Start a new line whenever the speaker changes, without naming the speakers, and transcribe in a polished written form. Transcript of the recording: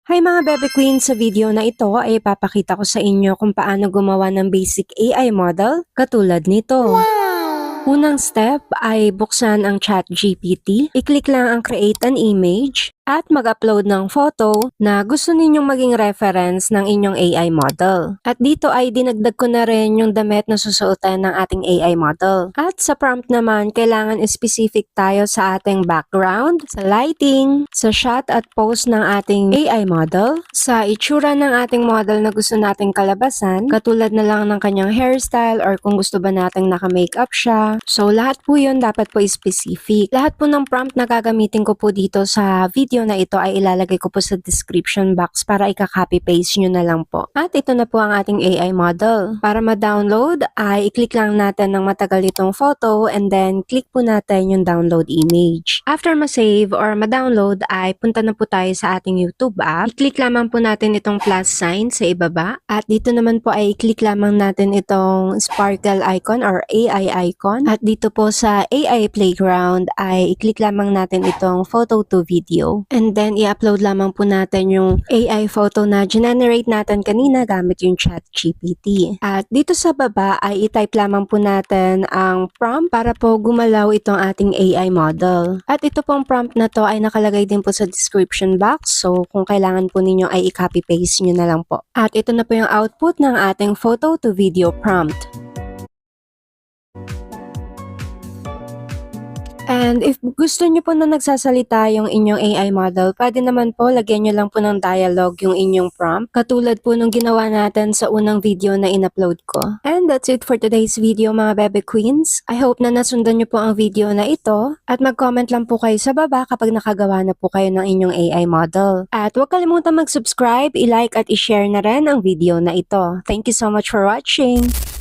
Hi mga Bebe Queen! Sa video na ito ay ipapakita ko sa inyo kung paano gumawa ng basic AI model katulad nito. Unang step ay buksan ang ChatGPT, i-click lang ang create an image, at mag-upload ng photo na gusto ninyong maging reference ng inyong AI model. At dito ay dinagdag ko na rin yung damit na susuotan ng ating AI model. At sa prompt naman, kailangan specific tayo sa ating background, sa lighting, sa shot at pose ng ating AI model, sa itsura ng ating model na gusto nating kalabasan, katulad na lang ng kanyang hairstyle or kung gusto ba nating naka-makeup siya. So lahat po yun dapat po specific. Lahat po ng prompt na gagamitin ko po dito sa video na ito ay ilalagay ko po sa description box para ika-copy paste nyo na lang po. At ito na po ang ating AI model. Para ma-download ay i-click lang natin ng matagal itong photo and then click po natin yung download image. After ma-save or ma-download ay punta na po tayo sa ating YouTube app. I-click lamang po natin itong plus sign sa ibaba. At dito naman po ay i-click lamang natin itong sparkle icon or AI icon. At dito po sa AI Playground ay i-click lamang natin itong photo to video. And then i-upload lamang po natin yung AI photo na generate natin kanina gamit yung ChatGPT. At dito sa baba ay i-type lamang po natin ang prompt para po gumalaw itong ating AI model. At ito pong prompt na to ay nakalagay din po sa description box. So kung kailangan po ninyo ay i-copy paste nyo na lang po. At ito na po yung output ng ating photo to video prompt. And if gusto nyo po na nagsasalita yung inyong AI model, pwede naman po lagyan nyo lang po ng dialogue yung inyong prompt, katulad po nung ginawa natin sa unang video na in-upload ko. And that's it for today's video mga Bebe Queens. I hope na nasundan nyo po ang video na ito at mag-comment lang po kayo sa baba kapag nakagawa na po kayo ng inyong AI model. At huwag kalimutan mag-subscribe, i-like at i-share na rin ang video na ito. Thank you so much for watching!